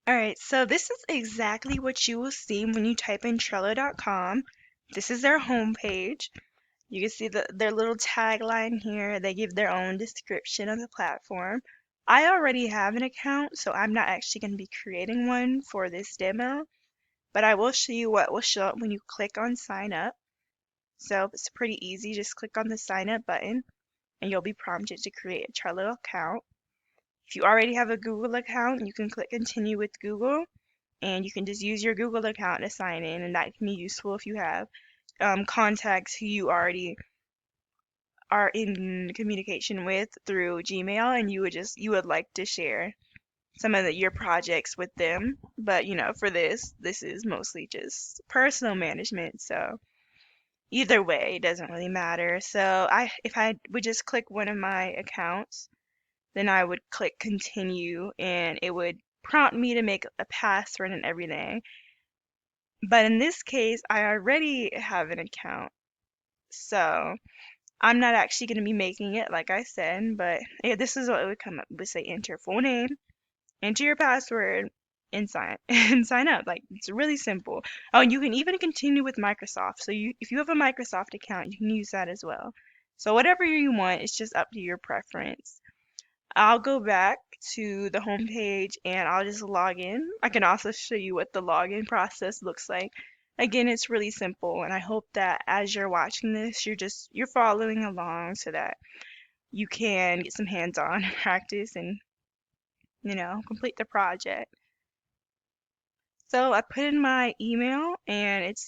Alright, so this is exactly what you will see when you type in Trello.com. This is their homepage. You can see their little tagline here. They give their own description of the platform. I already have an account, so I'm not actually going to be creating one for this demo, but I will show you what will show up when you click on sign up. So it's pretty easy. Just click on the sign up button and you'll be prompted to create a Trello account. If you already have a Google account, you can click continue with Google and you can just use your Google account to sign in, and that can be useful if you have contacts who you already are in communication with through Gmail, and you would like to share some of your projects with them. But for this is mostly just personal management, so either way, it doesn't really matter. So if I would just click one of my accounts, then I would click continue, and it would prompt me to make a password and everything. But in this case, I already have an account, so I'm not actually going to be making it like I said, but yeah, this is what it would come up. It would say enter full name, enter your password, and sign and sign up. Like, it's really simple. Oh, and you can even continue with Microsoft. So if you have a Microsoft account, you can use that as well. So whatever you want, it's just up to your preference. I'll go back to the home page and I'll just log in. I can also show you what the login process looks like. Again, it's really simple, and I hope that as you're watching this, you're following along so that you can get some hands-on practice and, complete the project. So I put in my email and it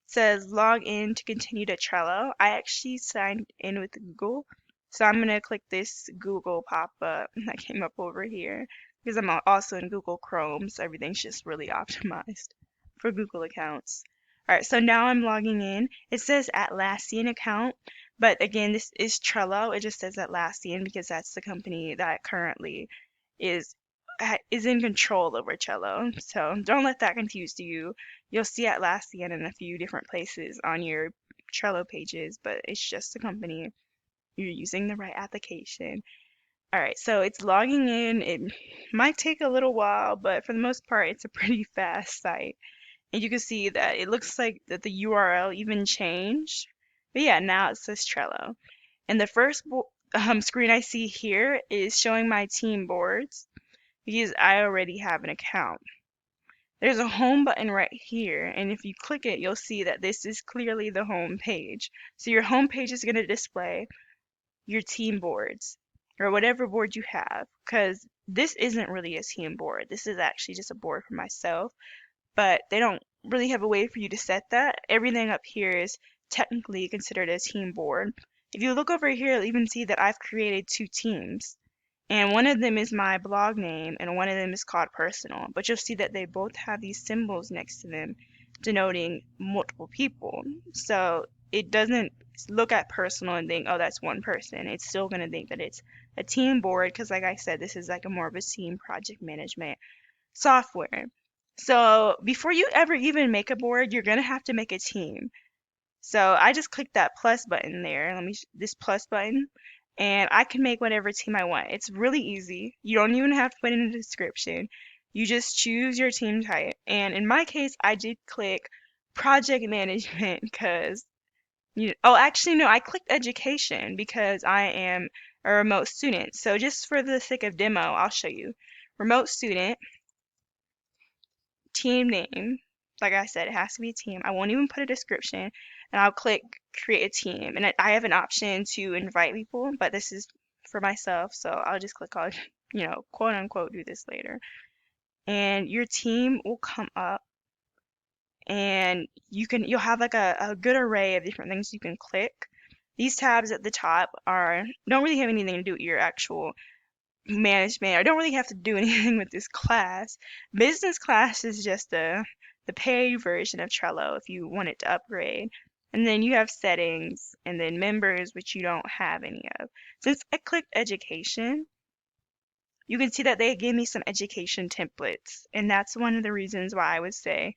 says log in to continue to Trello. I actually signed in with Google, so I'm gonna click this Google pop-up that came up over here because I'm also in Google Chrome, so everything's just really optimized for Google accounts. All right, so now I'm logging in. It says Atlassian account, but again, this is Trello. It just says Atlassian because that's the company that currently is is in control over Trello. So don't let that confuse you. You'll see Atlassian in a few different places on your Trello pages, but it's just a company. You're using the right application. All right, so it's logging in. It might take a little while, but for the most part, it's a pretty fast site. And you can see that it looks like that the URL even changed. But yeah, now it says Trello. And the first screen I see here is showing my team boards because I already have an account. There's a home button right here, and if you click it, you'll see that this is clearly the home page. So your home page is going to display your team boards or whatever board you have, because this isn't really a team board. This is actually just a board for myself, but they don't really have a way for you to set that. Everything up here is technically considered a team board. If you look over here, you'll even see that I've created two teams. And one of them is my blog name, and one of them is called personal. But you'll see that they both have these symbols next to them denoting multiple people. So it doesn't look at personal and think, oh, that's one person. It's still going to think that it's a team board because, like I said, this is like a more of a team project management software. So before you ever even make a board, you're going to have to make a team. So I just clicked that plus button there. This plus button, and I can make whatever team I want. It's really easy. You don't even have to put in a description. You just choose your team type. And in my case, I did click project management because oh, actually no, I clicked education because I am a remote student. So just for the sake of demo, I'll show you. Remote student, team name. Like I said, it has to be a team. I won't even put a description, and I'll click create a team. And I have an option to invite people, but this is for myself, so I'll just click on, quote unquote, do this later. And your team will come up, and you'll have like a good array of different things you can click. These tabs at the top don't really have anything to do with your actual management. I don't really have to do anything with this class. Business class is just the paid version of Trello if you want it to upgrade. And then you have settings and then members, which you don't have any of. Since I clicked education, you can see that they gave me some education templates. And that's one of the reasons why I would say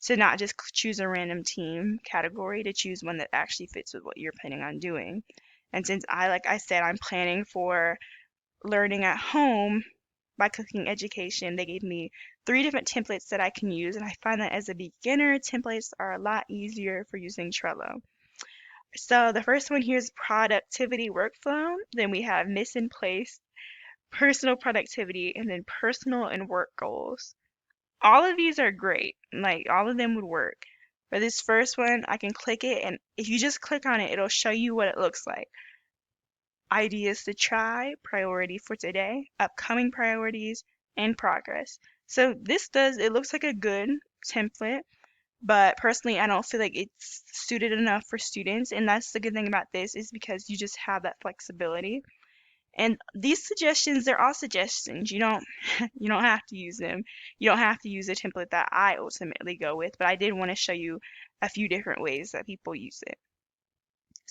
to not just choose a random team category, to choose one that actually fits with what you're planning on doing. And since like I said, I'm planning for learning at home, by clicking education, they gave me 3 different templates that I can use, and I find that as a beginner, templates are a lot easier for using Trello. So the first one here is productivity workflow. Then we have miss and place, personal productivity, and then personal and work goals. All of these are great. Like all of them would work. For this first one, I can click it, and if you just click on it, it'll show you what it looks like. Ideas to try, priority for today, upcoming priorities, and progress. So it looks like a good template, but personally, I don't feel like it's suited enough for students. And that's the good thing about this is because you just have that flexibility. And these suggestions, they're all suggestions. You don't have to use them. You don't have to use the template that I ultimately go with, but I did want to show you a few different ways that people use it.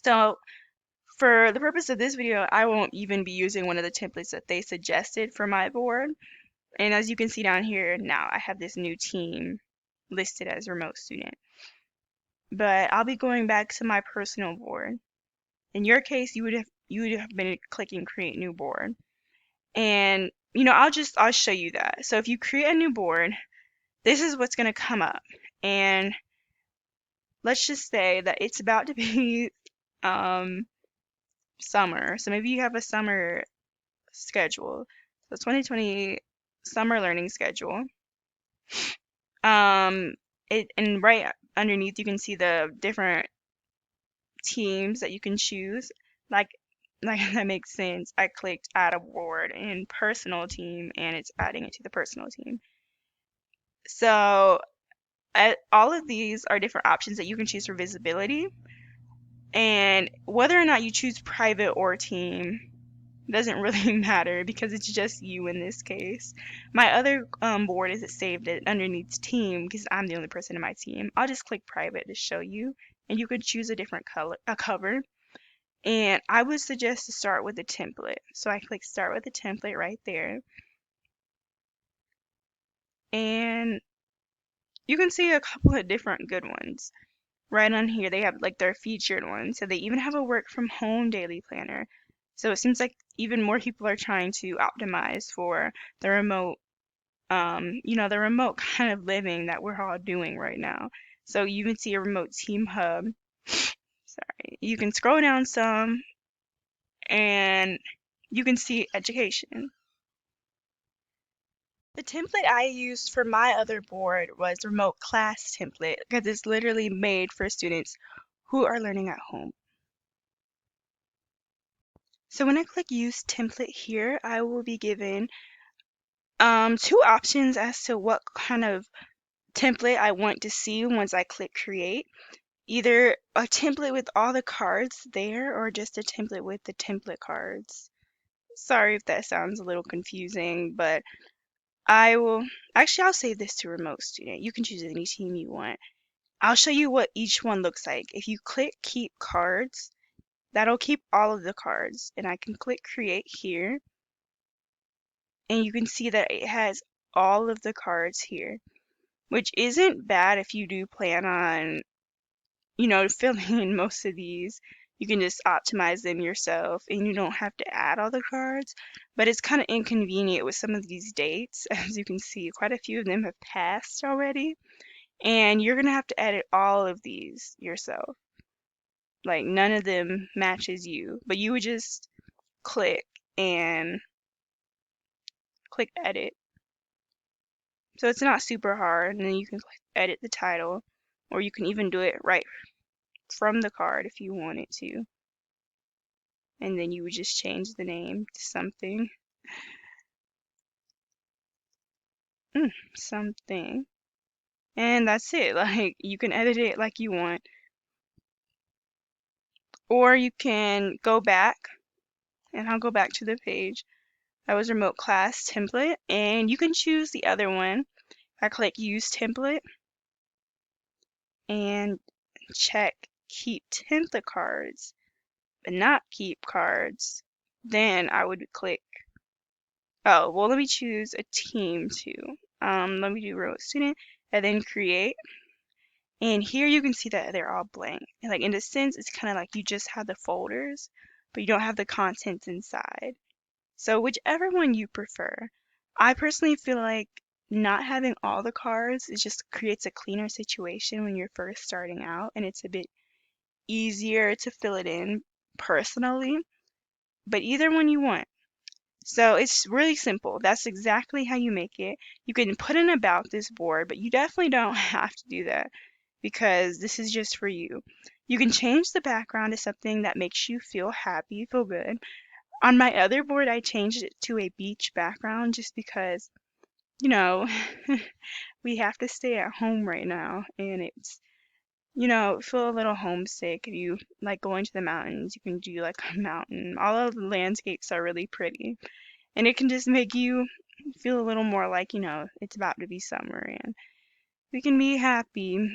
So for the purpose of this video, I won't even be using one of the templates that they suggested for my board. And as you can see down here, now I have this new team listed as remote student. But I'll be going back to my personal board. In your case, you would have been clicking create new board. And I'll show you that. So if you create a new board, this is what's going to come up. And let's just say that it's about to be summer. So maybe you have a summer schedule. So 2020 summer learning schedule. And right underneath you can see the different teams that you can choose. Like that makes sense. I clicked add a board in personal team and it's adding it to the personal team. So all of these are different options that you can choose for visibility. And whether or not you choose private or team doesn't really matter because it's just you in this case. My other board is saved underneath team because I'm the only person in my team. I'll just click private to show you, and you can choose a different cover. And I would suggest to start with the template. So I click start with the template right there. And you can see a couple of different good ones. Right on here, they have like their featured ones. So they even have a work from home daily planner. So it seems like even more people are trying to optimize for the remote, the remote kind of living that we're all doing right now. So you can see a remote team hub. Sorry. You can scroll down some and you can see education. The template I used for my other board was remote class template because it's literally made for students who are learning at home. So when I click use template here, I will be given 2 options as to what kind of template I want to see once I click create. Either a template with all the cards there or just a template with the template cards. Sorry if that sounds a little confusing, but I'll save this to remote student. You can choose any team you want. I'll show you what each one looks like. If you click keep cards, that'll keep all of the cards, and I can click create here, and you can see that it has all of the cards here, which isn't bad if you do plan on, filling in most of these. You can just optimize them yourself and you don't have to add all the cards, but it's kind of inconvenient with some of these dates. As you can see, quite a few of them have passed already, and you're going to have to edit all of these yourself. Like none of them matches you, but you would just click and click edit. So it's not super hard, and then you can edit the title, or you can even do it right from the card if you wanted to. And then you would just change the name to something. Something. And that's it. Like you can edit it like you want. Or you can go back, and I'll go back to the page. That was remote class template, and you can choose the other one. I click use template and check keep template cards, but not keep cards. Then I would click, oh, well, let me choose a team too. Let me do remote student and then create. And here you can see that they're all blank. And like in a sense, it's kind of like you just have the folders, but you don't have the contents inside. So whichever one you prefer. I personally feel like not having all the cards, it just creates a cleaner situation when you're first starting out, and it's a bit easier to fill it in personally, but either one you want. So it's really simple. That's exactly how you make it. You can put an about this board, but you definitely don't have to do that because this is just for you. You can change the background to something that makes you feel happy, feel good. On my other board, I changed it to a beach background just because, you know, we have to stay at home right now and it's, feel a little homesick. If you like going to the mountains, you can do like a mountain. All of the landscapes are really pretty and it can just make you feel a little more like, it's about to be summer and we can be happy.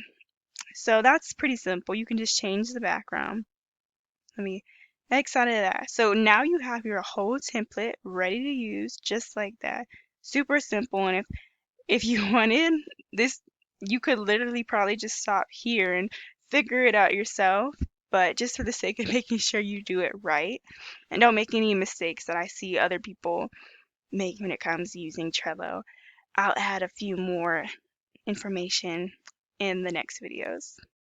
So that's pretty simple. You can just change the background. Let me excited of that. So now you have your whole template ready to use just like that. Super simple. And if you wanted this, you could literally probably just stop here and figure it out yourself. But just for the sake of making sure you do it right and don't make any mistakes that I see other people make when it comes to using Trello, I'll add a few more information in the next videos.